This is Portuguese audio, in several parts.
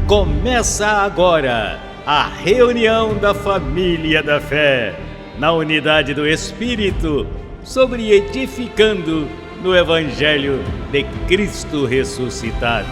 Começa agora a reunião da família da fé, na unidade do Espírito, sobre edificando no Evangelho de Cristo ressuscitado.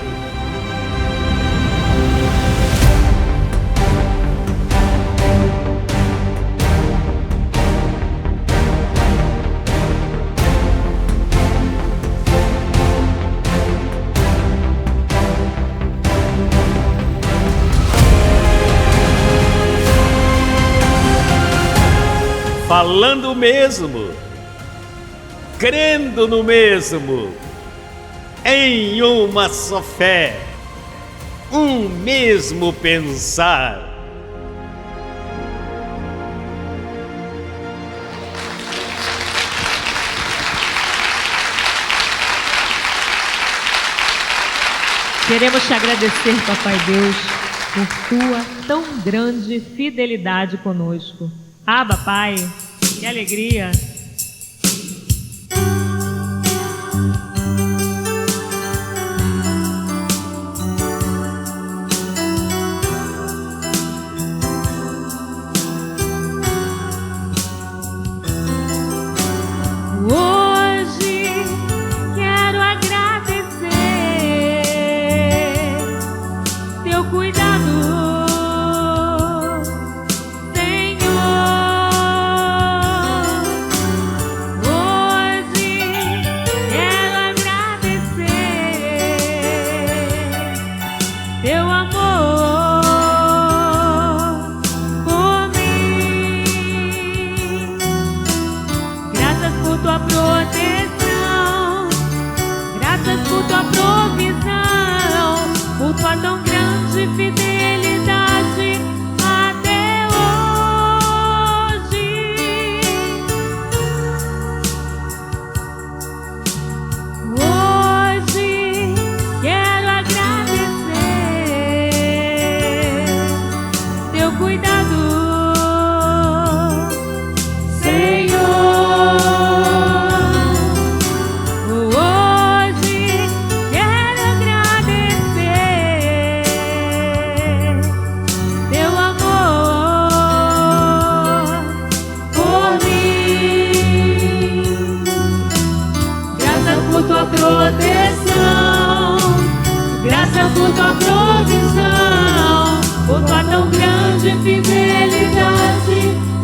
Falando o mesmo, crendo no mesmo, em uma só fé, um mesmo pensar. Queremos te agradecer, Papai Deus, por tua tão grande fidelidade conosco. Abba, Pai, que alegria! Hoje quero agradecer teu cuidado. Tua tão grande fidelidade até hoje. Hoje quero agradecer teu cuidado, Senhor. Graças por tua provisão, por tua tão grande fidelidade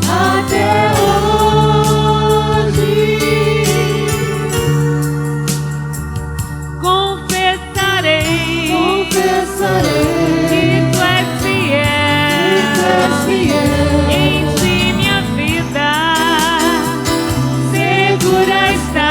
até hoje. Confessarei que tu és fiel, em ti minha vida segura está.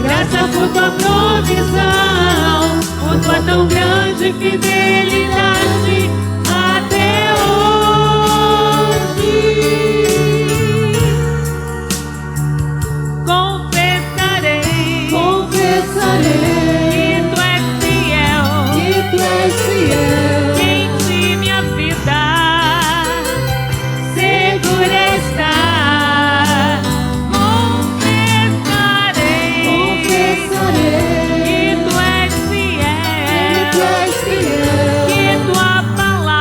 Graças por tua provisão, por tua tão grande fidelidade até hoje. Confessarei que tu és fiel, em ti minha vida segura está. Que tua palavra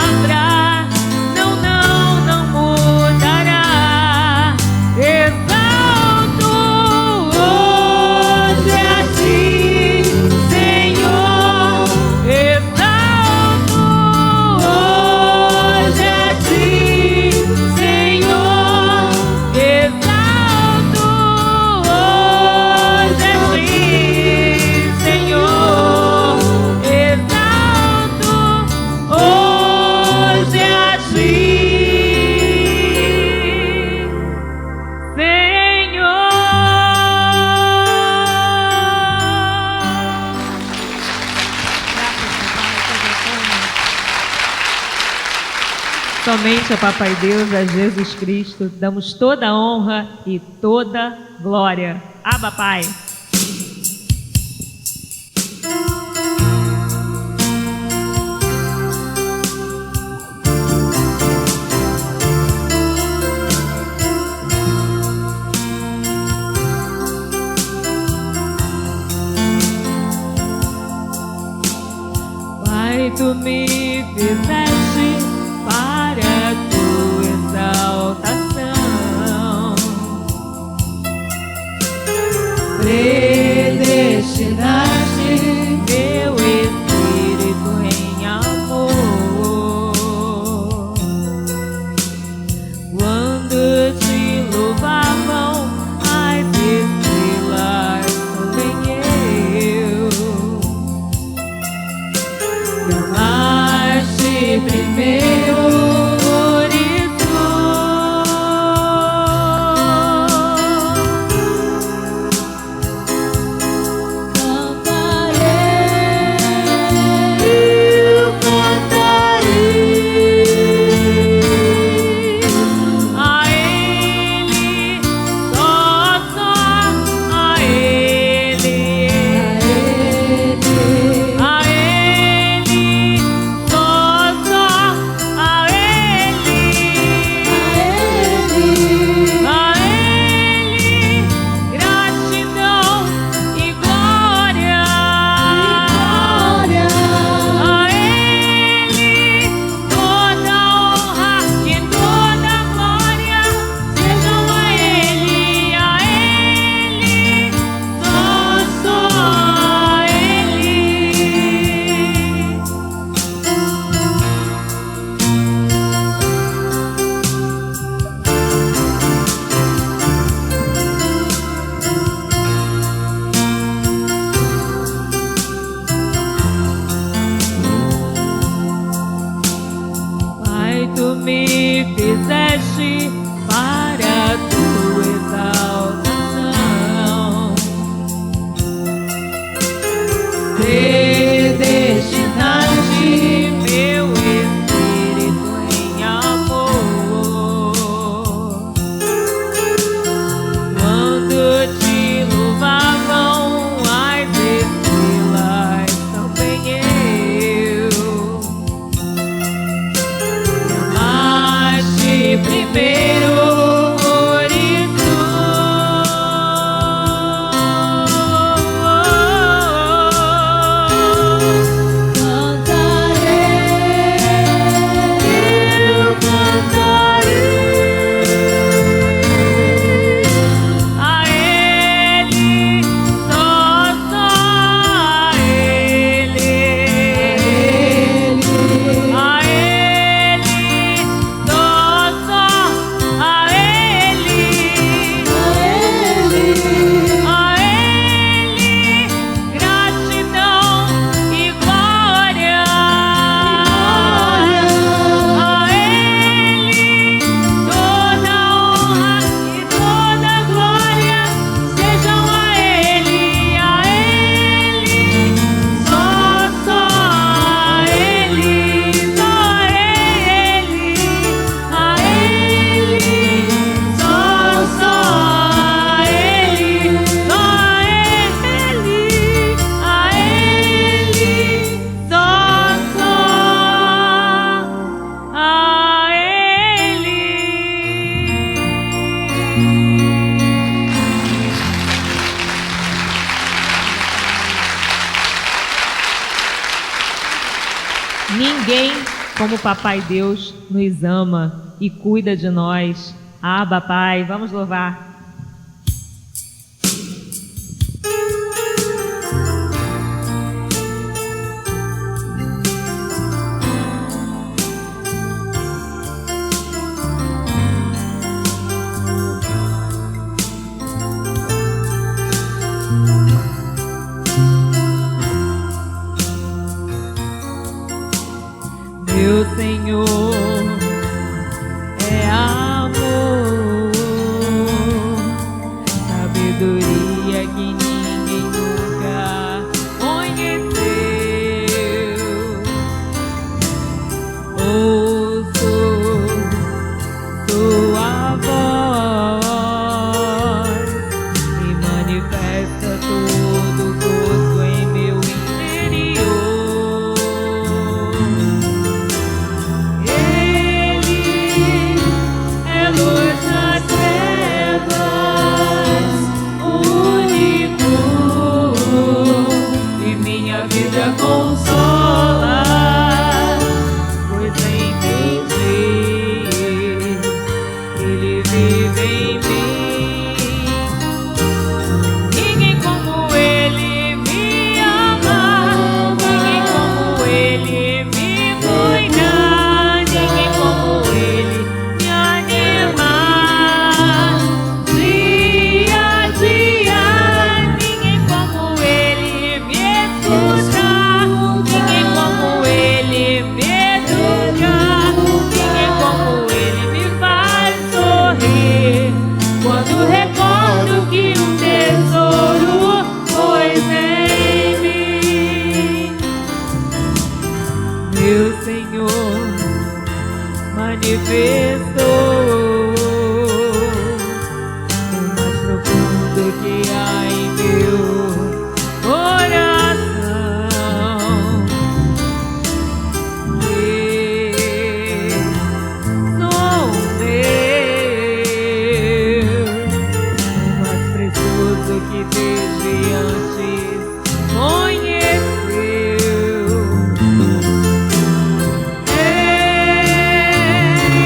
Somente a Papai Deus, a Jesus Cristo, damos toda a honra e toda glória. Abba, Pai. Pai, tu me fizeste para tua exaltação, predestinaste meu espírito em amor. Quando te louvavam as estrelas, também eu. Amaste primeiro. Tu me fizeste para tua exaltação, predestinaste meu espírito em amor. Quando te louvavam as estrelas, também eu. Primeiro por isso, eu cantarei a Ele, só a Ele, a Ele, só. A Ele, gratidão e glória. A Ele, toda honra e toda glória sejam a Ele, só a Ele, só a Ele. Ninguém como Papai Deus nos ama e cuida de nós. Abba, Pai, vamos louvar. Meu Senhor é amor. do que desde antes conheceu. É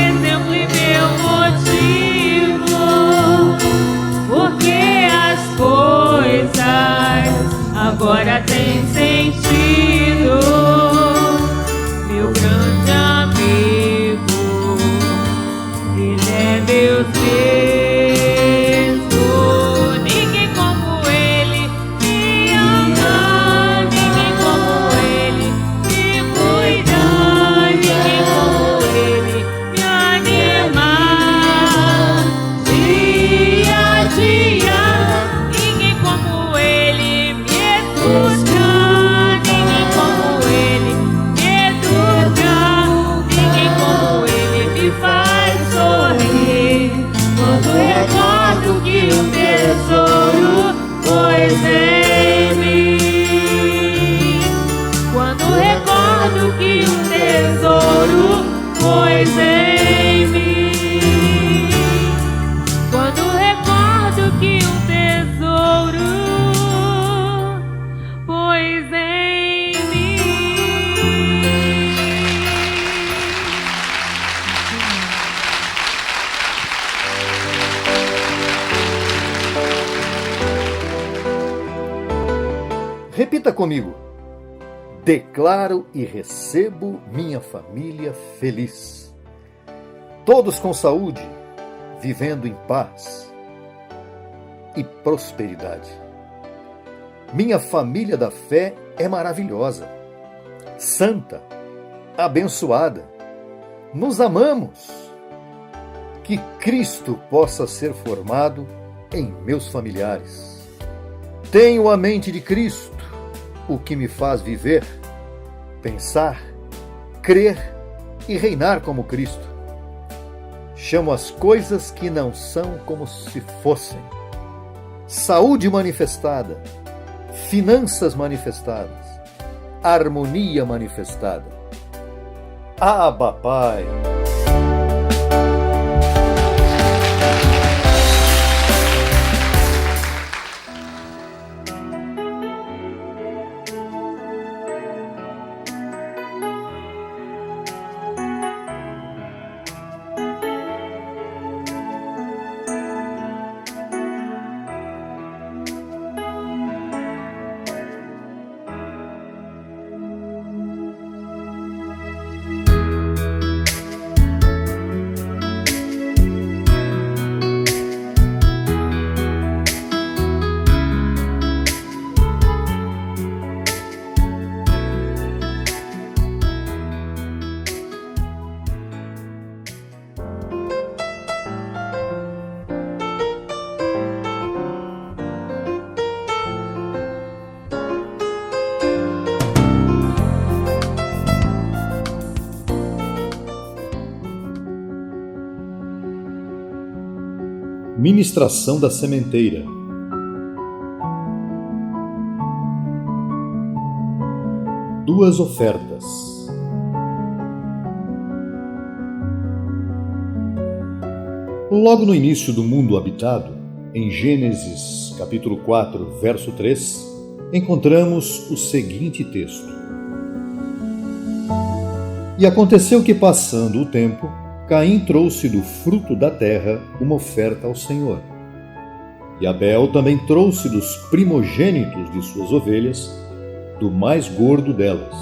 exemplo e meu motivo, porque as coisas agora têm sentido. Meu grande amigo, ele é Deus mesmo. Ninguém como ele me ama, ninguém como ele me cuida, ninguém como ele me anima dia a dia, ninguém como ele me escuta, ninguém como ele me educa, ninguém como ele me faz sorrir. Quando recordo que o tesouro pôs em mim, quando recordo que o tesouro pôs em mim, quando recordo que o tesouro pôs em mim. Repita comigo. Declaro e recebo minha família feliz. Todos com saúde, vivendo em paz e prosperidade. Minha família da fé é maravilhosa, santa, abençoada. Nos amamos. Que Cristo possa ser formado em meus familiares. Tenho a mente de Cristo, o que me faz viver, pensar, crer e reinar como Cristo. Chamo as coisas que não são como se fossem. Saúde manifestada, finanças manifestadas, harmonia manifestada. Abba, Pai. Ministração da sementeira. Duas ofertas. Logo no início do mundo habitado, em Gênesis capítulo 4, verso 3, encontramos o seguinte texto: E aconteceu que, passando o tempo, Caim trouxe do fruto da terra uma oferta ao Senhor. E Abel também trouxe dos primogênitos de suas ovelhas, do mais gordo delas.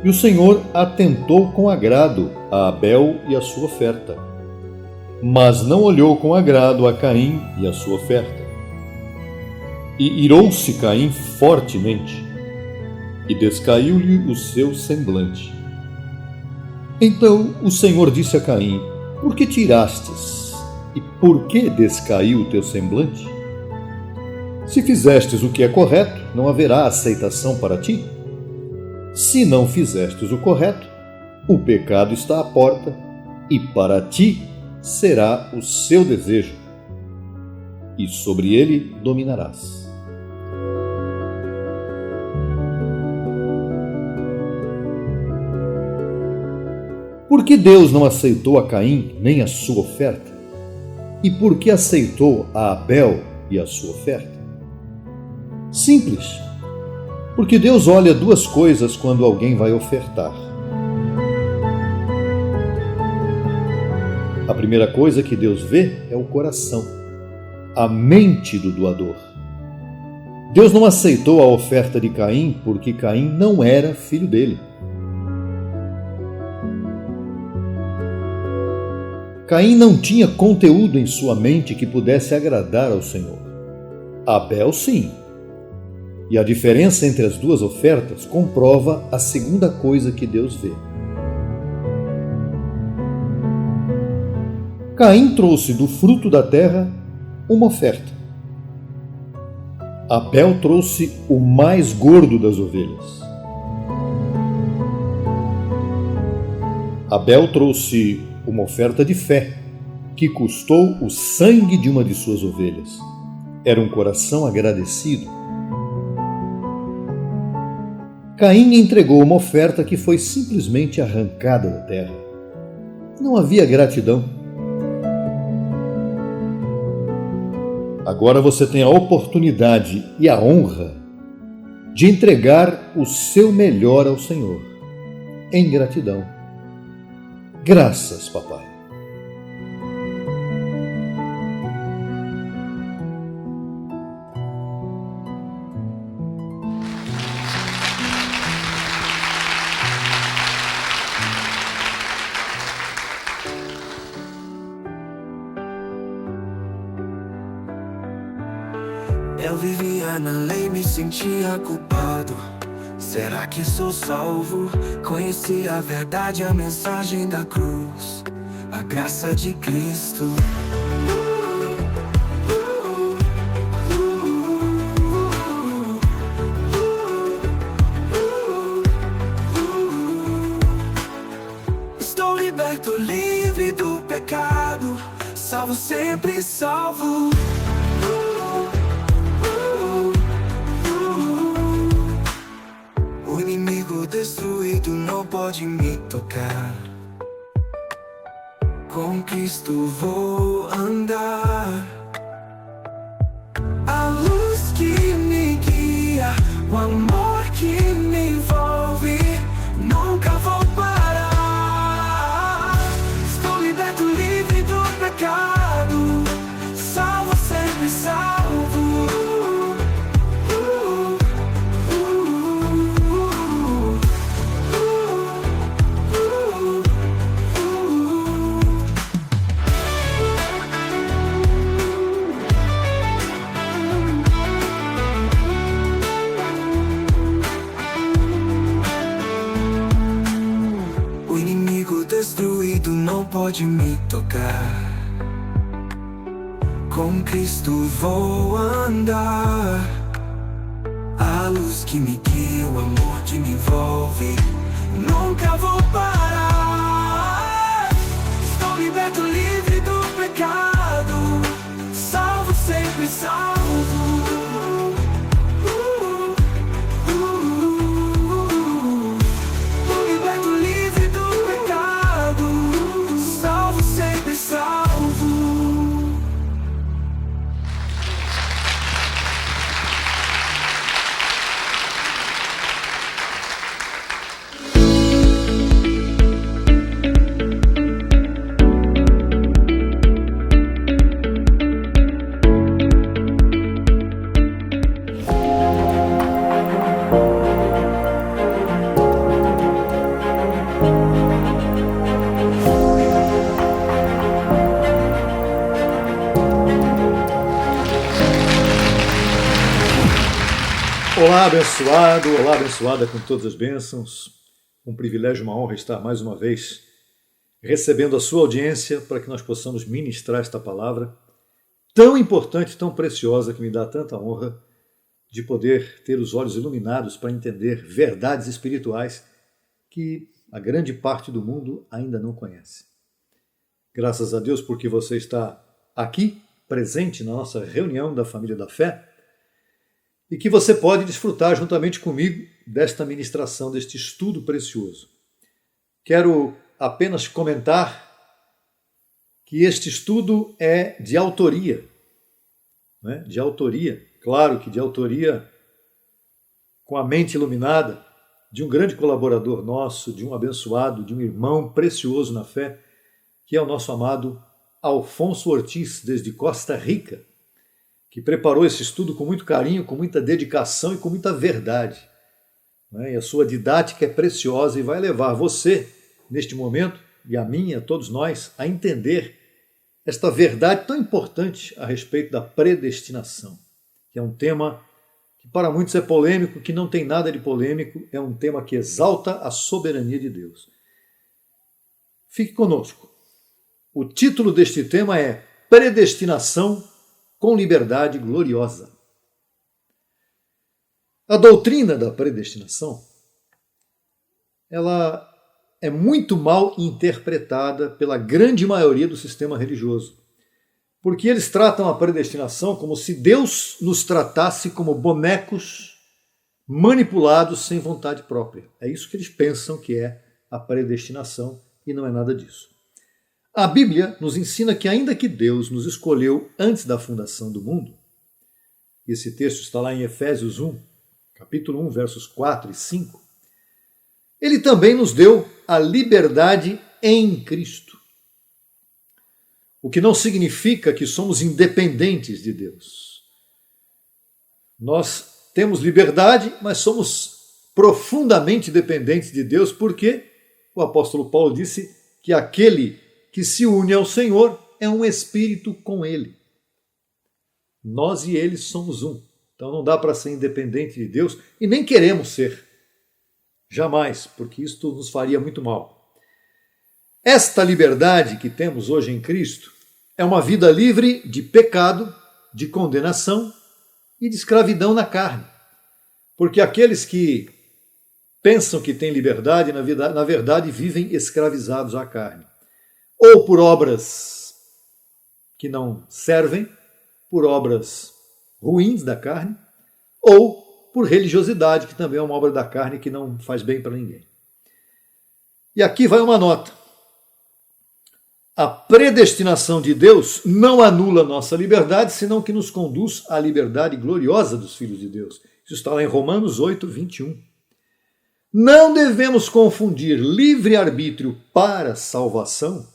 E o Senhor atentou com agrado a Abel e a sua oferta, mas não olhou com agrado a Caim e a sua oferta. E irou-se Caim fortemente, e descaiu-lhe o seu semblante. Então o Senhor disse a Caim: Por que tirastes? E por que descaiu o teu semblante? Se fizestes o que é correto, não haverá aceitação para ti. Se não fizestes o correto, o pecado está à porta, e para ti será o seu desejo, e sobre ele dominarás. Por que Deus não aceitou a Caim nem a sua oferta? E por que aceitou a Abel e a sua oferta? Simples, porque Deus olha duas coisas quando alguém vai ofertar. A primeira coisa que Deus vê é o coração, a mente do doador. Deus não aceitou a oferta de Caim porque Caim não era filho dele. Caim não tinha conteúdo em sua mente que pudesse agradar ao Senhor. Abel, sim. E a diferença entre as duas ofertas comprova a segunda coisa que Deus vê. Caim trouxe do fruto da terra uma oferta. Abel trouxe o mais gordo das ovelhas. Abel trouxe uma oferta de fé, que custou o sangue de uma de suas ovelhas. Era um coração agradecido. Caim entregou uma oferta que foi simplesmente arrancada da terra. Não havia gratidão. Agora você tem a oportunidade e a honra de entregar o seu melhor ao Senhor, em gratidão. Graças, papai. Eu vivia na lei, me sentia culpado. Será que sou salvo? Conheci a verdade, a mensagem da cruz, a graça de Cristo. Estou liberto, livre do pecado, salvo, sempre salvo. O inimigo destruído não pode me tocar. Com Cristo vou andar. A luz que me guia, o amor que me envolve, nunca vou parar. Estou liberto, livre do pecado, salvo, sempre salvo. Destruído não pode me tocar. Com Cristo vou andar. A luz que me guia, o amor que me envolve, nunca vou parar. Estou liberto, livre do pecado, salvo, sempre salvo. Olá, abençoado, olá, abençoada com todas as bênçãos. Um privilégio, uma honra estar mais uma vez recebendo a sua audiência para que nós possamos ministrar esta palavra tão importante, tão preciosa, que me dá tanta honra de poder ter os olhos iluminados para entender verdades espirituais que a grande parte do mundo ainda não conhece. Graças a Deus porque você está aqui, presente na nossa reunião da Família da Fé, e que você pode desfrutar juntamente comigo desta ministração, deste estudo precioso. Quero apenas comentar que este estudo é de autoria né, de autoria, claro que de autoria com a mente iluminada, de um grande colaborador nosso, de um abençoado, de um irmão precioso na fé, que é o nosso amado Alfonso Ortiz, desde Costa Rica, que preparou esse estudo com muito carinho, com muita dedicação e com muita verdade. E a sua didática é preciosa e vai levar você, neste momento, e a mim, a todos nós, a entender esta verdade tão importante a respeito da predestinação, que é um tema que para muitos é polêmico, que não tem nada de polêmico, é um tema que exalta a soberania de Deus. Fique conosco. O título deste tema é Predestinação com Liberdade Gloriosa. A doutrina da predestinação, ela é muito mal interpretada pela grande maioria do sistema religioso, porque eles tratam a predestinação como se Deus nos tratasse como bonecos manipulados sem vontade própria. É isso que eles pensam que é a predestinação e não é nada disso. A Bíblia nos ensina que ainda que Deus nos escolheu antes da fundação do mundo, esse texto está lá em Efésios 1, capítulo 1, versos 4 e 5, ele também nos deu a liberdade em Cristo. O que não significa que somos independentes de Deus. Nós temos liberdade, mas somos profundamente dependentes de Deus, porque o apóstolo Paulo disse que aquele que se une ao Senhor é um espírito com Ele. Nós e Ele somos um. Então não dá para ser independente de Deus e nem queremos ser. Jamais, porque isto nos faria muito mal. Esta liberdade que temos hoje em Cristo é uma vida livre de pecado, de condenação e de escravidão na carne. Porque aqueles que pensam que têm liberdade, na verdade vivem escravizados à carne. Ou por obras que não servem, por obras ruins da carne, ou por religiosidade, que também é uma obra da carne que não faz bem para ninguém. E aqui vai uma nota. A predestinação de Deus não anula nossa liberdade, senão que nos conduz à liberdade gloriosa dos filhos de Deus. Isso está lá em Romanos 8, 21. Não devemos confundir livre-arbítrio para salvação,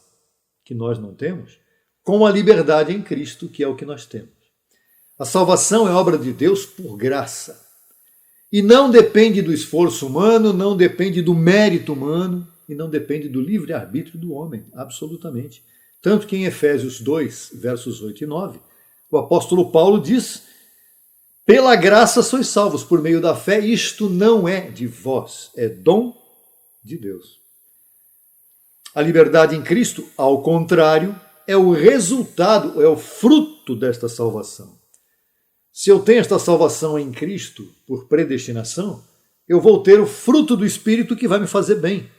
que nós não temos, com a liberdade em Cristo, que é o que nós temos. A salvação é obra de Deus por graça. E não depende do esforço humano, não depende do mérito humano, e não depende do livre-arbítrio do homem, absolutamente. Tanto que em Efésios 2, versos 8 e 9, o apóstolo Paulo diz: pela graça sois salvos por meio da fé, isto não é de vós, é dom de Deus. A liberdade em Cristo, ao contrário, é o resultado, é o fruto desta salvação. Se eu tenho esta salvação em Cristo por predestinação, eu vou ter o fruto do Espírito que vai me fazer bem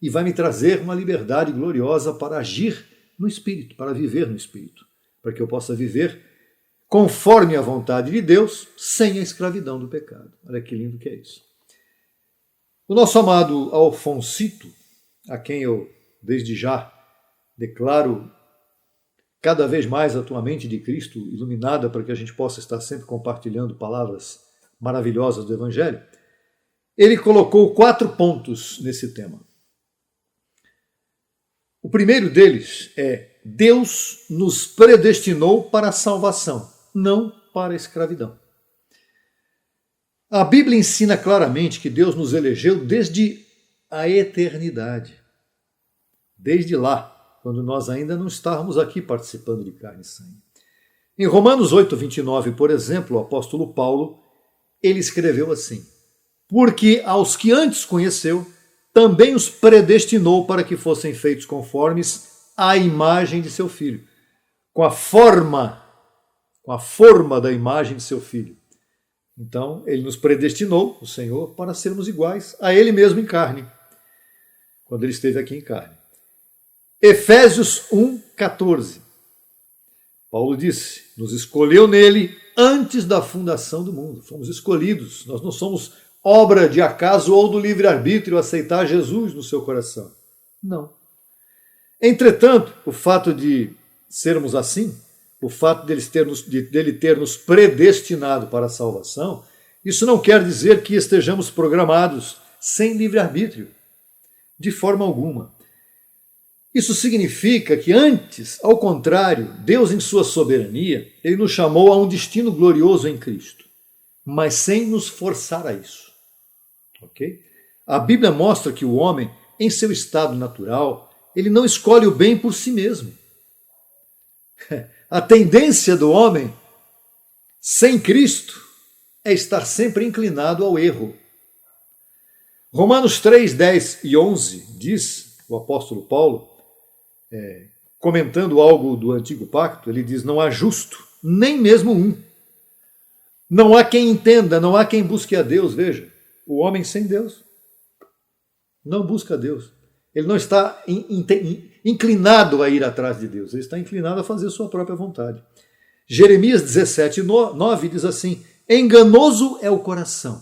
e vai me trazer uma liberdade gloriosa para agir no Espírito, para viver no Espírito, para que eu possa viver conforme a vontade de Deus, sem a escravidão do pecado. Olha que lindo que é isso. O nosso amado Alfonsito, a quem eu desde já declaro cada vez mais a tua mente de Cristo iluminada para que a gente possa estar sempre compartilhando palavras maravilhosas do Evangelho, ele colocou 4 pontos nesse tema. O primeiro deles é: Deus nos predestinou para a salvação, não para a escravidão. A Bíblia ensina claramente que Deus nos elegeu desde a eternidade. Desde lá, quando nós ainda não estávamos aqui participando de carne e sangue. Em Romanos 8, 29, por exemplo, o apóstolo Paulo, ele escreveu assim: porque aos que antes conheceu, também os predestinou para que fossem feitos conformes à imagem de seu filho, com a forma da imagem de seu filho. Então, ele nos predestinou, o Senhor, para sermos iguais a ele mesmo em carne, quando ele esteve aqui em carne. Efésios 1, 14. Paulo disse: nos escolheu nele antes da fundação do mundo. Fomos escolhidos, nós não somos obra de acaso ou do livre-arbítrio aceitar Jesus no seu coração. Não. Entretanto, o fato de sermos assim o fato dele ter nos predestinado para a salvação, isso não quer dizer que estejamos programados sem livre-arbítrio, de forma alguma. Isso significa que antes, ao contrário, Deus em sua soberania, ele nos chamou a um destino glorioso em Cristo, mas sem nos forçar a isso. Ok? A Bíblia mostra que o homem, em seu estado natural, ele não escolhe o bem por si mesmo. A tendência do homem, sem Cristo, é estar sempre inclinado ao erro. Romanos 3, 10 e 11 diz, o apóstolo Paulo, comentando algo do Antigo Pacto, ele diz, não há justo, nem mesmo um. Não há quem entenda, não há quem busque a Deus. Veja, o homem sem Deus não busca a Deus. Ele não está inclinado a ir atrás de Deus, ele está inclinado a fazer sua própria vontade. Jeremias 17, 9 diz assim, enganoso é o coração,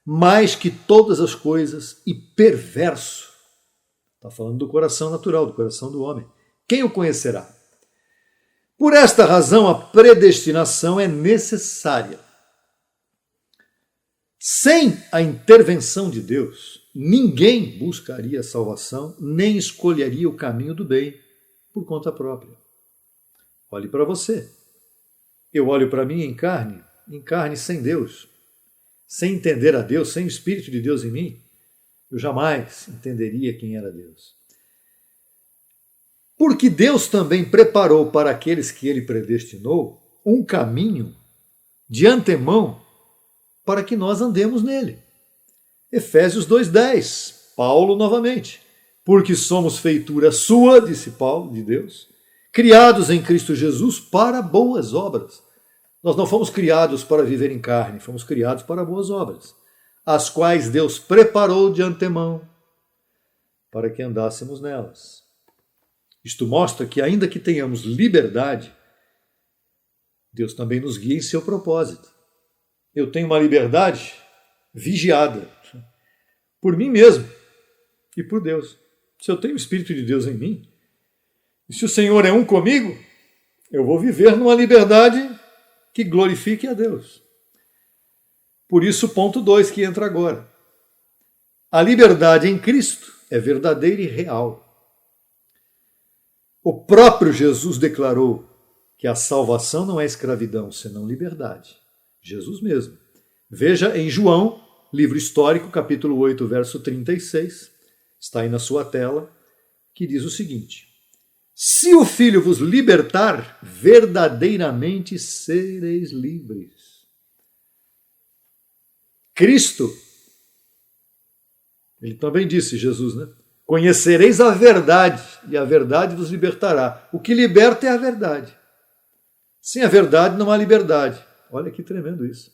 mais que todas as coisas, e perverso. Está falando do coração natural, do coração do homem. Quem o conhecerá? Por esta razão, a predestinação é necessária. Sem a intervenção de Deus, ninguém buscaria a salvação, nem escolheria o caminho do bem por conta própria. Olhe para você. Eu olho para mim em carne sem Deus, sem entender a Deus, sem o Espírito de Deus em mim, eu jamais entenderia quem era Deus. Porque Deus também preparou para aqueles que Ele predestinou um caminho de antemão para que nós andemos nele. Efésios 2,10, Paulo novamente. Porque somos feitura sua, disse Paulo, de Deus, criados em Cristo Jesus para boas obras. Nós não fomos criados para viver em carne, fomos criados para boas obras, as quais Deus preparou de antemão para que andássemos nelas. Isto mostra que, ainda que tenhamos liberdade, Deus também nos guia em seu propósito. Eu tenho uma liberdade vigiada por mim mesmo e por Deus. Se eu tenho o Espírito de Deus em mim, e se o Senhor é um comigo, eu vou viver numa liberdade que glorifique a Deus. Por isso, ponto 2 que entra agora. A liberdade em Cristo é verdadeira e real. O próprio Jesus declarou que a salvação não é escravidão, senão liberdade. Jesus mesmo. Veja em João, livro histórico, capítulo 8, verso 36, está aí na sua tela, que diz o seguinte: se o Filho vos libertar, verdadeiramente sereis livres. Cristo, ele também disse, Jesus, né? Conhecereis a verdade, e a verdade vos libertará. O que liberta é a verdade. Sem a verdade não há liberdade. Olha que tremendo isso.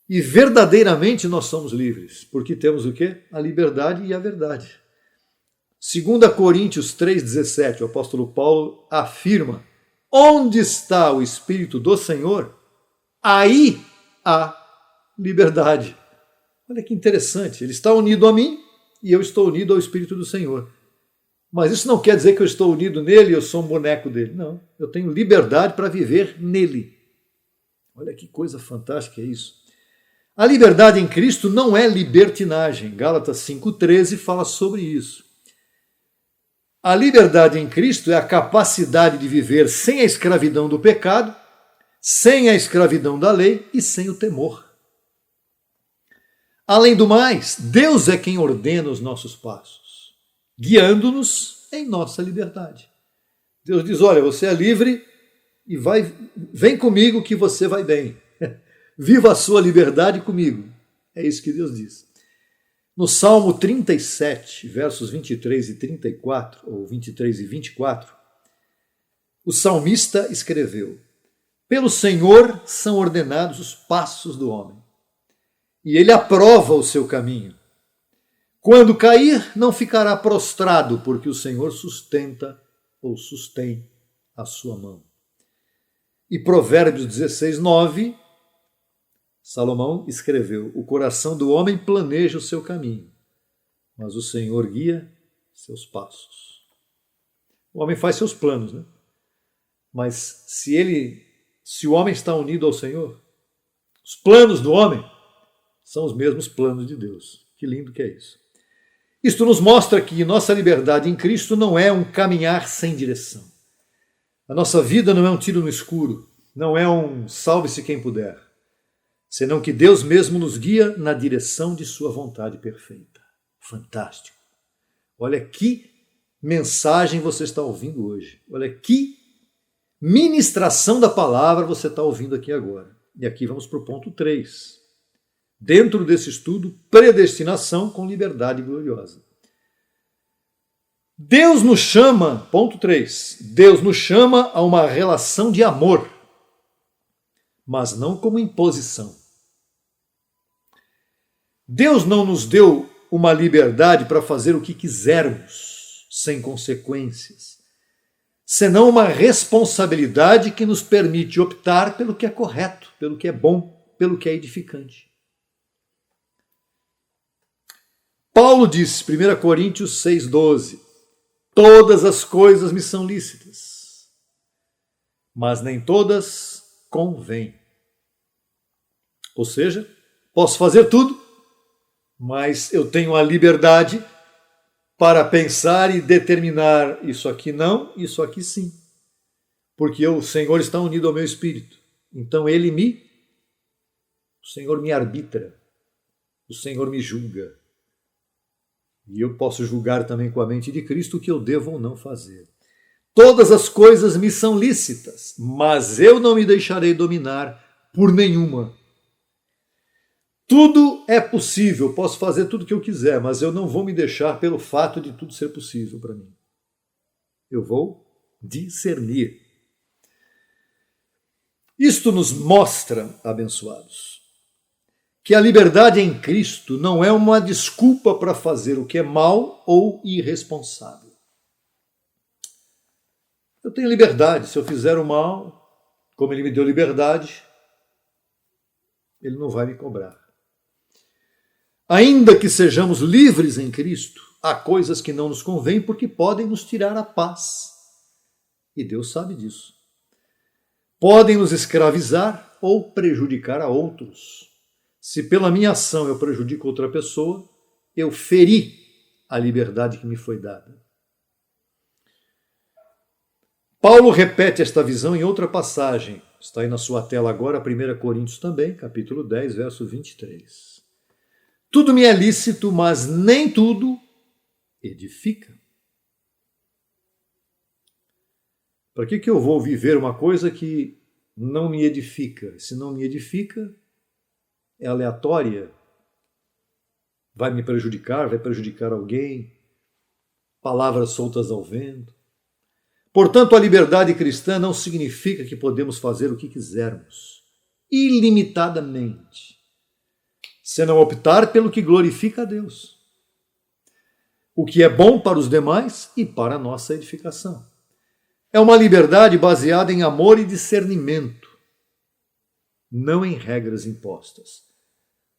E verdadeiramente nós somos livres, porque temos o quê? A liberdade e a verdade. 2 Coríntios 3,17, o apóstolo Paulo afirma: onde está o Espírito do Senhor, aí há liberdade. Olha que interessante, ele está unido a mim e eu estou unido ao Espírito do Senhor. Mas isso não quer dizer que eu estou unido nele e eu sou um boneco dele. Não, eu tenho liberdade para viver nele. Olha que coisa fantástica é isso. A liberdade em Cristo não é libertinagem. Gálatas 5,13 fala sobre isso. A liberdade em Cristo é a capacidade de viver sem a escravidão do pecado, sem a escravidão da lei e sem o temor. Além do mais, Deus é quem ordena os nossos passos, guiando-nos em nossa liberdade. Deus diz: olha, você é livre e vem comigo que você vai bem. Viva a sua liberdade comigo. É isso que Deus diz. No Salmo 37, versos 23 e 34, ou 23 e 24, o salmista escreveu: pelo Senhor são ordenados os passos do homem, e ele aprova o seu caminho. Quando cair, não ficará prostrado, porque o Senhor sustenta ou sustém a sua mão. E Provérbios 16, 9, Salomão escreveu: o coração do homem planeja o seu caminho, mas o Senhor guia seus passos. O homem faz seus planos, né? Mas se o homem está unido ao Senhor, os planos do homem são os mesmos planos de Deus. Que lindo que é isso. Isto nos mostra que nossa liberdade em Cristo não é um caminhar sem direção. A nossa vida não é um tiro no escuro, não é um salve-se quem puder, senão que Deus mesmo nos guia na direção de sua vontade perfeita. Fantástico. Olha que mensagem você está ouvindo hoje. Olha que ministração da palavra você está ouvindo aqui agora. E aqui vamos para o ponto 3. Dentro desse estudo, predestinação com liberdade gloriosa. Deus nos chama, ponto 3, Deus nos chama a uma relação de amor, mas não como imposição. Deus não nos deu uma liberdade para fazer o que quisermos, sem consequências, senão uma responsabilidade que nos permite optar pelo que é correto, pelo que é bom, pelo que é edificante. Paulo disse, 1 Coríntios 6,12, todas as coisas me são lícitas, mas nem todas convêm. Ou seja, posso fazer tudo, mas eu tenho a liberdade para pensar e determinar isso aqui não, isso aqui sim. Porque o Senhor está unido ao meu espírito. Então o Senhor me arbitra, o Senhor me julga. E eu posso julgar também com a mente de Cristo o que eu devo ou não fazer. Todas as coisas me são lícitas, mas eu não me deixarei dominar por nenhuma. Tudo é possível, posso fazer tudo o que eu quiser, mas eu não vou me deixar pelo fato de tudo ser possível para mim. Eu vou discernir. Isto nos mostra, abençoados, que a liberdade em Cristo não é uma desculpa para fazer o que é mal ou irresponsável. Eu tenho liberdade, se eu fizer o mal, como Ele me deu liberdade, Ele não vai me cobrar. Ainda que sejamos livres em Cristo, há coisas que não nos convêm porque podem nos tirar a paz. E Deus sabe disso. Podem nos escravizar ou prejudicar a outros. Se pela minha ação eu prejudico outra pessoa, eu feri a liberdade que me foi dada. Paulo repete esta visão em outra passagem. Está aí na sua tela agora, 1 Coríntios também, capítulo 10, verso 23. Tudo me é lícito, mas nem tudo edifica. Para que eu vou viver uma coisa que não me edifica? Se não me edifica, é aleatória, vai me prejudicar, vai prejudicar alguém, palavras soltas ao vento. Portanto, a liberdade cristã não significa que podemos fazer o que quisermos, ilimitadamente, se não optar pelo que glorifica a Deus, o que é bom para os demais e para a nossa edificação. É uma liberdade baseada em amor e discernimento, não em regras impostas.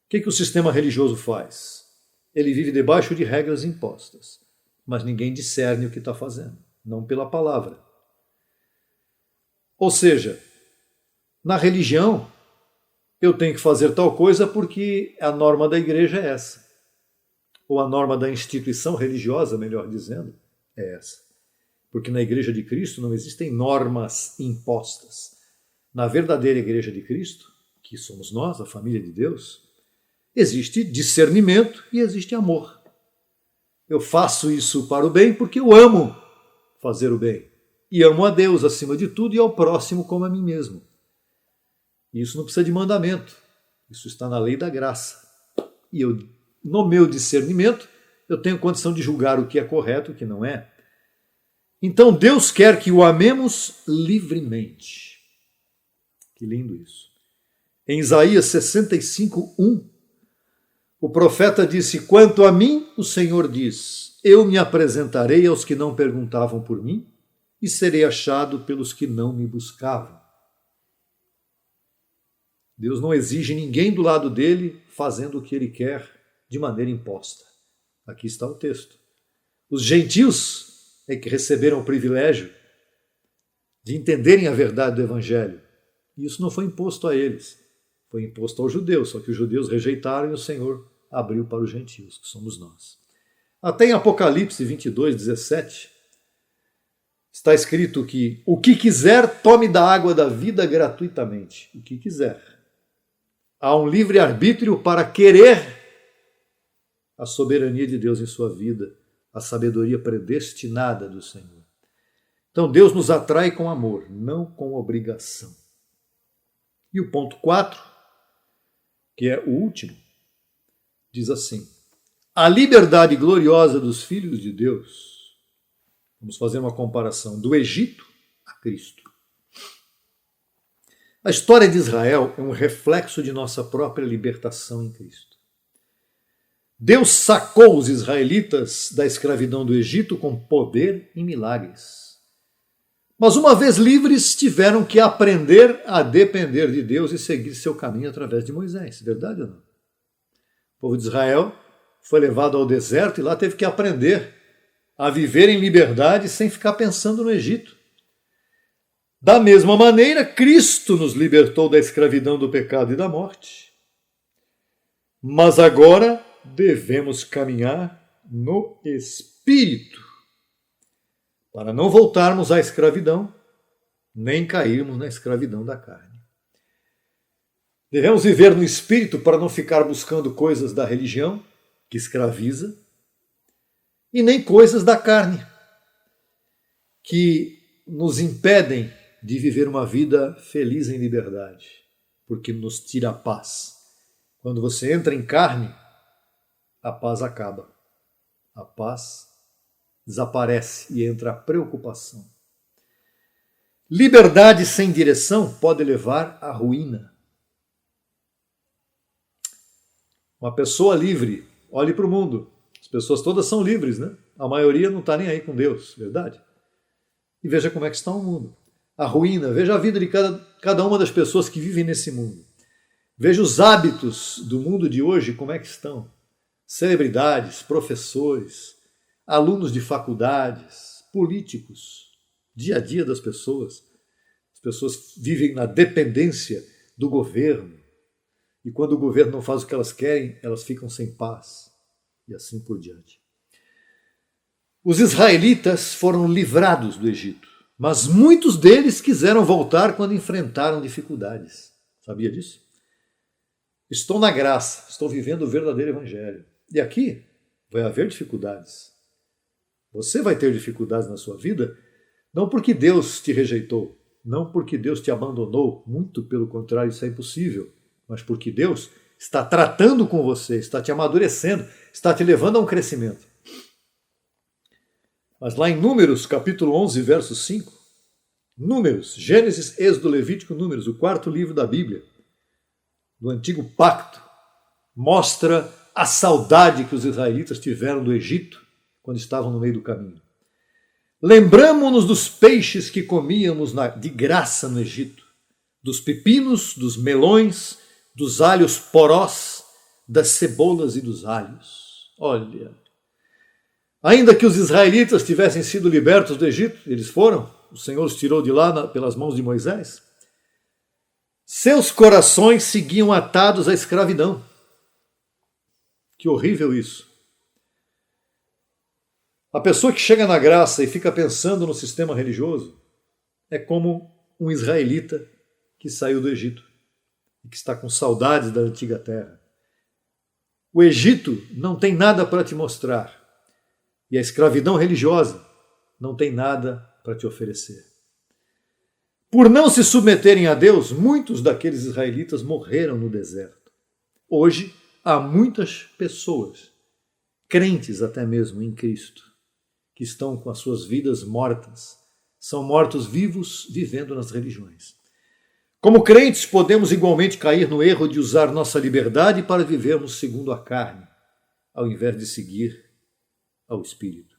O que o sistema religioso faz? Ele vive debaixo de regras impostas, mas ninguém discerne o que está fazendo, não pela palavra. Ou seja, na religião, eu tenho que fazer tal coisa porque a norma da igreja é essa. Ou a norma da instituição religiosa, melhor dizendo, é essa. Porque na igreja de Cristo não existem normas impostas. Na verdadeira igreja de Cristo, que somos nós, a família de Deus, existe discernimento e existe amor. Eu faço isso para o bem porque eu amo fazer o bem. E amo a Deus acima de tudo e ao próximo como a mim mesmo. Isso não precisa de mandamento. Isso está na lei da graça. E eu, no meu discernimento, eu tenho condição de julgar o que é correto e o que não é. Então Deus quer que o amemos livremente. Que lindo isso. Em Isaías 65:1, o profeta disse: quanto a mim, o Senhor diz, eu me apresentarei aos que não perguntavam por mim e serei achado pelos que não me buscavam. Deus não exige ninguém do lado dele fazendo o que ele quer de maneira imposta. Aqui está o texto. Os gentios é que receberam o privilégio de entenderem a verdade do Evangelho. E isso não foi imposto a eles, foi imposto aos judeus, só que os judeus rejeitaram e o Senhor abriu para os gentios, que somos nós. Até em Apocalipse 22, 17, está escrito que o que quiser, tome da água da vida gratuitamente. O que quiser. Há um livre-arbítrio para querer a soberania de Deus em sua vida, a sabedoria predestinada do Senhor. Então Deus nos atrai com amor, não com obrigação. E o ponto 4, que é o último, diz assim: a liberdade gloriosa dos filhos de Deus. Vamos fazer uma comparação do Egito a Cristo. A história de Israel é um reflexo de nossa própria libertação em Cristo. Deus sacou os israelitas da escravidão do Egito com poder e milagres. Mas uma vez livres, tiveram que aprender a depender de Deus e seguir seu caminho através de Moisés. Verdade ou não? O povo de Israel foi levado ao deserto e lá teve que aprender a viver em liberdade sem ficar pensando no Egito. Da mesma maneira, Cristo nos libertou da escravidão do pecado e da morte. Mas agora devemos caminhar no Espírito, para não voltarmos à escravidão, nem cairmos na escravidão da carne. Devemos viver no Espírito para não ficar buscando coisas da religião, que escraviza, e nem coisas da carne, que nos impedem de viver uma vida feliz em liberdade, porque nos tira a paz. Quando você entra em carne, a paz acaba. A paz desaparece e entra a preocupação. Liberdade sem direção pode levar à ruína. Uma pessoa livre, olhe para o mundo. As pessoas todas são livres, né? A maioria não está nem aí com Deus, verdade? E veja como é que está o mundo. A ruína, veja a vida de cada uma das pessoas que vivem nesse mundo. Veja os hábitos do mundo de hoje, como é que estão. Celebridades, professores, alunos de faculdades, políticos, dia a dia das pessoas. As pessoas vivem na dependência do governo. E quando o governo não faz o que elas querem, elas ficam sem paz. E assim por diante. Os israelitas foram livrados do Egito, mas muitos deles quiseram voltar quando enfrentaram dificuldades. Sabia disso? Estou na graça, estou vivendo o verdadeiro evangelho. E aqui vai haver dificuldades. Você vai ter dificuldades na sua vida, não porque Deus te rejeitou, não porque Deus te abandonou, muito pelo contrário, isso é impossível, mas porque Deus está tratando com você, está te amadurecendo, está te levando a um crescimento. Mas lá em Números, capítulo 11, verso 5, Números, Gênesis, Êxodo, Levítico, Números, o quarto livro da Bíblia, do Antigo Pacto, mostra a saudade que os israelitas tiveram do Egito quando estavam no meio do caminho. Lembramo-nos dos peixes que comíamos de graça no Egito, dos pepinos, dos melões, dos alhos porós, das cebolas e dos alhos. Olha, ainda que os israelitas tivessem sido libertos do Egito, eles foram, o Senhor os tirou de lá pelas mãos de Moisés, seus corações seguiam atados à escravidão. Que horrível isso. A pessoa que chega na graça e fica pensando no sistema religioso é como um israelita que saiu do Egito e que está com saudades da antiga terra. O Egito não tem nada para te mostrar e a escravidão religiosa não tem nada para te oferecer. Por não se submeterem a Deus, muitos daqueles israelitas morreram no deserto. Hoje, há muitas pessoas, crentes até mesmo em Cristo, que estão com as suas vidas mortas. São mortos-vivos vivendo nas religiões. Como crentes, podemos igualmente cair no erro de usar nossa liberdade para vivermos segundo a carne, ao invés de seguir ao Espírito.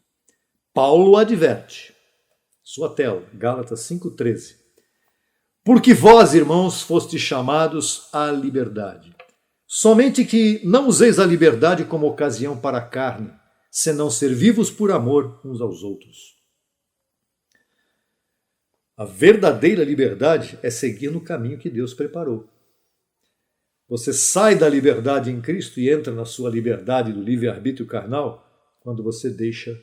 Paulo adverte, sua tela, Gálatas 5,13. Porque vós, irmãos, fostes chamados à liberdade. Somente que não useis a liberdade como ocasião para a carne, senão ser vivos por amor uns aos outros. A verdadeira liberdade é seguir no caminho que Deus preparou. Você sai da liberdade em Cristo e entra na sua liberdade do livre-arbítrio carnal quando você deixa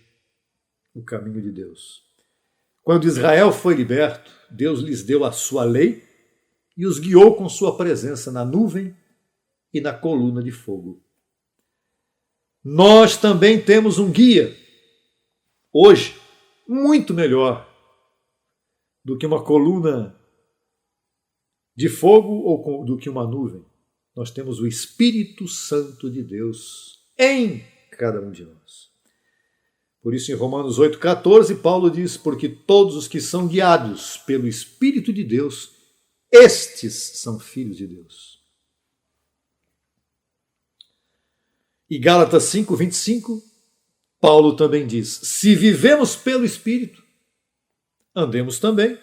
o caminho de Deus. Quando Israel foi liberto, Deus lhes deu a sua lei e os guiou com sua presença na nuvem e na coluna de fogo. Nós também temos um guia, hoje, muito melhor do que uma coluna de fogo ou do que uma nuvem. Nós temos o Espírito Santo de Deus em cada um de nós. Por isso, em Romanos 8,14, Paulo diz: porque todos os que são guiados pelo Espírito de Deus, estes são filhos de Deus. E Gálatas 5,25, Paulo também diz: se vivemos pelo Espírito, andemos também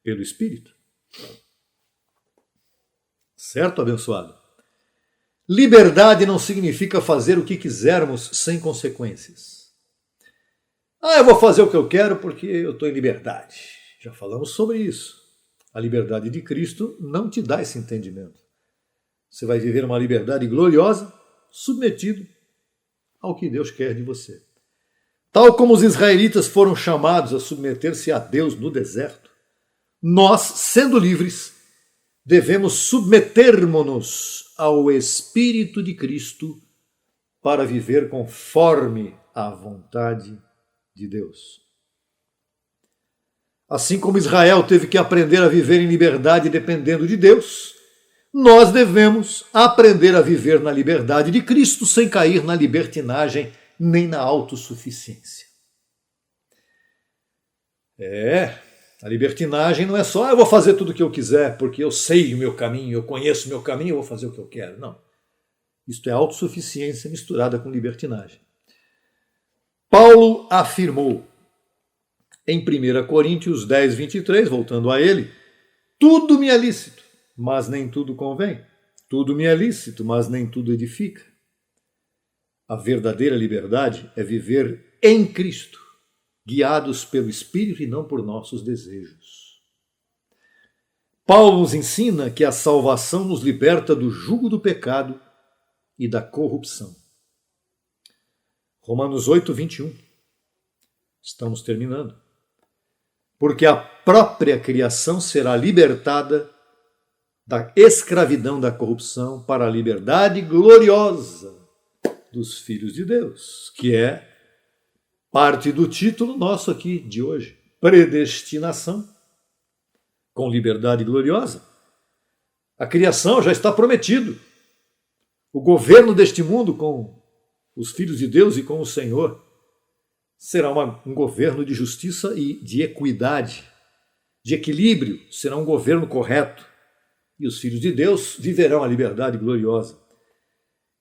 pelo Espírito. Certo, abençoado? Liberdade não significa fazer o que quisermos sem consequências. Eu vou fazer o que eu quero porque eu estou em liberdade. Já falamos sobre isso. A liberdade de Cristo não te dá esse entendimento. Você vai viver uma liberdade gloriosa, submetido ao que Deus quer de você. Tal como os israelitas foram chamados a submeter-se a Deus no deserto, nós, sendo livres, devemos submetermos-nos ao Espírito de Cristo para viver conforme a vontade de Deus. Assim como Israel teve que aprender a viver em liberdade dependendo de Deus, nós devemos aprender a viver na liberdade de Cristo sem cair na libertinagem nem na autossuficiência. A libertinagem não é só eu vou fazer tudo o que eu quiser porque eu sei o meu caminho, eu conheço o meu caminho, eu vou fazer o que eu quero. Não. Isto é autossuficiência misturada com libertinagem. Paulo afirmou em 1 Coríntios 10, 23, voltando a ele: tudo me é lícito, mas nem tudo convém. Tudo me é lícito, mas nem tudo edifica. A verdadeira liberdade é viver em Cristo, guiados pelo Espírito e não por nossos desejos. Paulo nos ensina que a salvação nos liberta do jugo do pecado e da corrupção. Romanos 8, 21. Estamos terminando. Porque a própria criação será libertada da escravidão da corrupção para a liberdade gloriosa dos filhos de Deus, que é parte do título nosso aqui de hoje, predestinação com liberdade gloriosa. A criação já está prometido. O governo deste mundo com os filhos de Deus e com o Senhor será um governo de justiça e de equidade, de equilíbrio, será um governo correto. E os filhos de Deus viverão a liberdade gloriosa.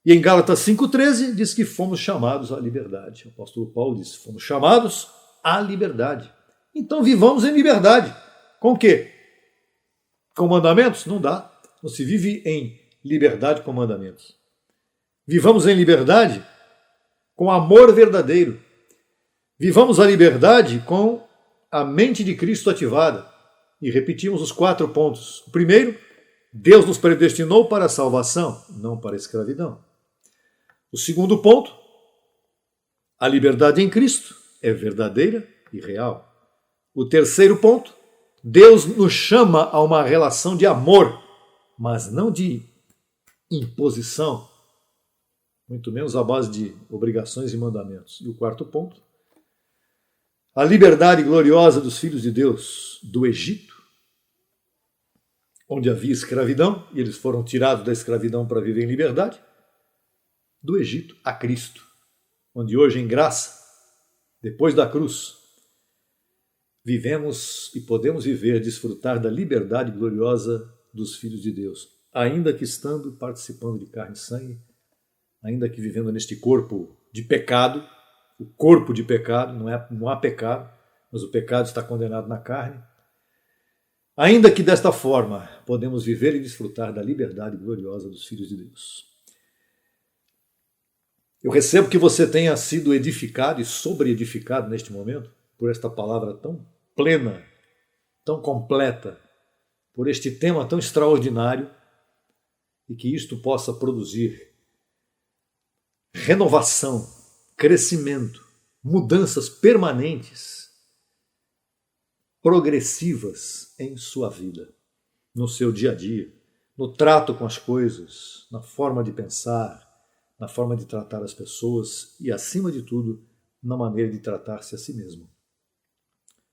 E em Gálatas 5,13 diz que fomos chamados à liberdade. O apóstolo Paulo diz: fomos chamados à liberdade. Então vivamos em liberdade. Com o quê? Com mandamentos? Não dá. Não se vive em liberdade com mandamentos. Vivamos em liberdade com amor verdadeiro. Vivamos a liberdade com a mente de Cristo ativada. E repetimos os 4 pontos. O primeiro: Deus nos predestinou para a salvação, não para a escravidão. O segundo ponto: a liberdade em Cristo é verdadeira e real. O terceiro ponto: Deus nos chama a uma relação de amor, mas não de imposição, muito menos à base de obrigações e mandamentos. E o quarto ponto: a liberdade gloriosa dos filhos de Deus do Egito, onde havia escravidão, e eles foram tirados da escravidão para viver em liberdade, do Egito a Cristo, onde hoje, em graça, depois da cruz, vivemos e podemos viver, desfrutar da liberdade gloriosa dos filhos de Deus, ainda que estando participando de carne e sangue, ainda que vivendo neste corpo de pecado. O corpo de pecado, não há pecado, mas o pecado está condenado na carne. Ainda que desta forma podemos viver e desfrutar da liberdade gloriosa dos filhos de Deus. Eu recebo que você tenha sido edificado e sobre-edificado neste momento por esta palavra tão plena tão completa, por este tema tão extraordinário, e que isto possa produzir renovação, crescimento, mudanças permanentes, progressivas em sua vida, no seu dia a dia, no trato com as coisas, na forma de pensar, na forma de tratar as pessoas e, acima de tudo, na maneira de tratar-se a si mesmo.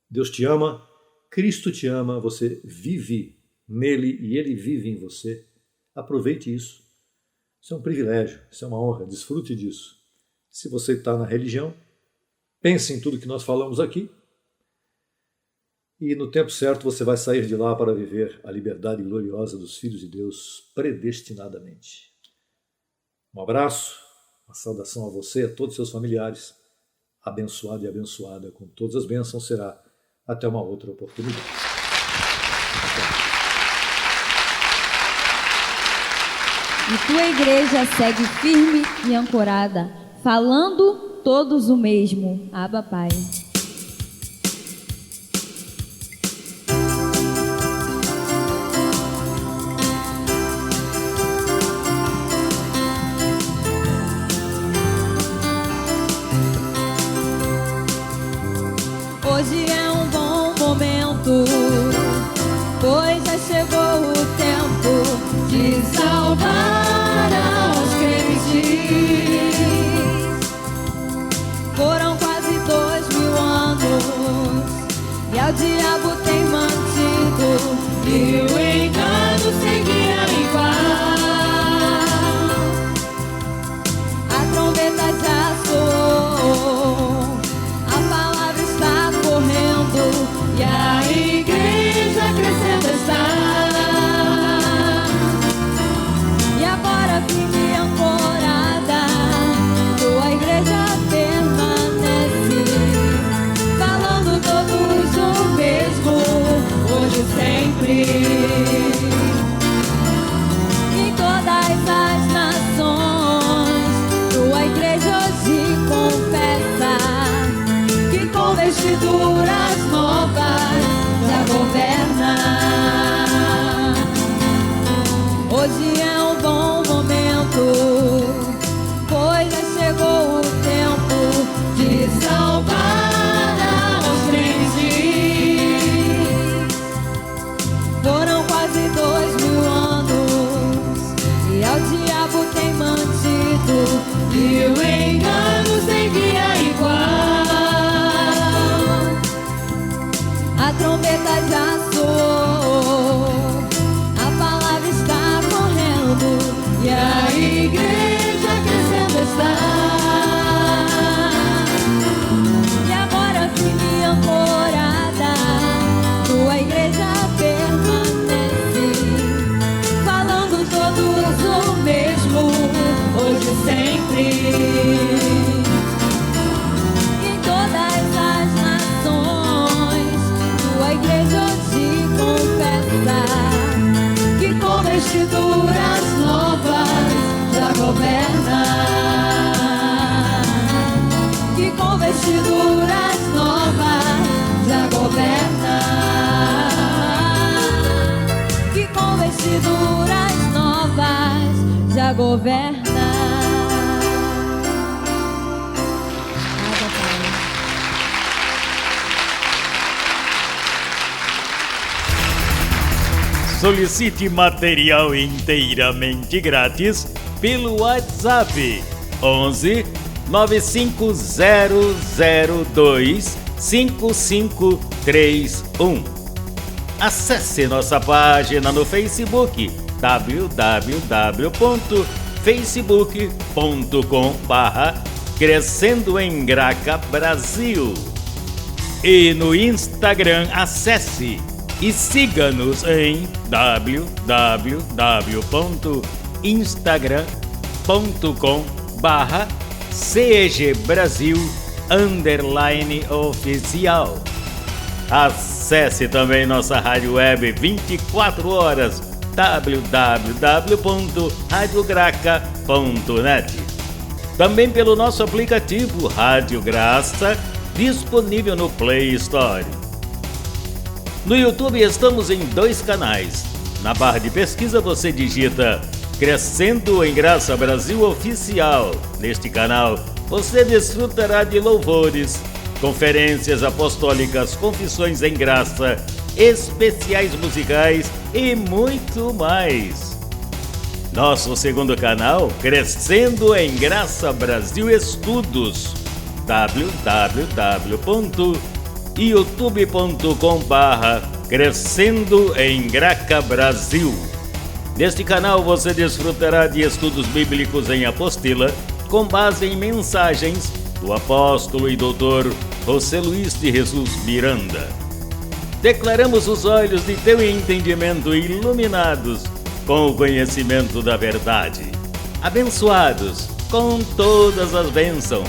Deus te ama, Cristo te ama, você vive nele e ele vive em você. Aproveite isso. Isso é um privilégio, isso é uma honra, desfrute disso. Se você está na religião, pense em tudo que nós falamos aqui e no tempo certo você vai sair de lá para viver a liberdade gloriosa dos filhos de Deus predestinadamente. Um abraço, uma saudação a você e a todos os seus familiares. Abençoado e abençoada com todas as bênçãos será. Até uma outra oportunidade. E tua igreja segue firme e ancorada, falando todos o mesmo. Abba, Pai. Hoje é um bom momento, pois já chegou o tempo de salvar aos crentes. Foram quase 2000 anos e ao diabo tem mantido e o engano seguia igual. A trombeta já soou, e a igreja crescendo está. E agora firme ancorada, tua igreja permanece, falando todos o mesmo, hoje e sempre. Em todas as nações, tua igreja hoje confessa que com vestiduras novas já governa. Hoje é um bom momento, pois já chegou o tempo de salvar aos crentes. Foram quase 2000 anos e ao diabo tem mantido e o engano seguia igual. A trombeta já soou, a palavra está correndo e a igreja crescendo está. E agora firme ancorada, tua igreja permanece, falando todos o mesmo, hoje e sempre. Em todas as nações, a igreja hoje confessa que com vestiduras novas já governa. Que com vestiduras novas já governa. Que com vestiduras novas já governa. Solicite material inteiramente grátis pelo WhatsApp 11 95002 5531. Acesse nossa página no Facebook www.facebook.com/Crescendo em Graca Brasil e no Instagram acesse e siga-nos em www.instagram.com/CEGBrasil_oficial. Acesse também nossa rádio web 24 horas www.radiograca.net. Também pelo nosso aplicativo Rádio Graça, disponível no Play Store. No YouTube estamos em 2 canais. Na barra de pesquisa você digita Crescendo em Graça Brasil Oficial. Neste canal você desfrutará de louvores, conferências apostólicas, confissões em graça, especiais musicais e muito mais. Nosso segundo canal, Crescendo em Graça Brasil Estudos, www.youtube.com/Crescendo em Graca Brasil. Neste canal você desfrutará de estudos bíblicos em apostila, com base em mensagens do apóstolo e doutor José Luiz de Jesus Miranda. Declaramos os olhos de teu entendimento iluminados com o conhecimento da verdade, abençoados com todas as bênçãos.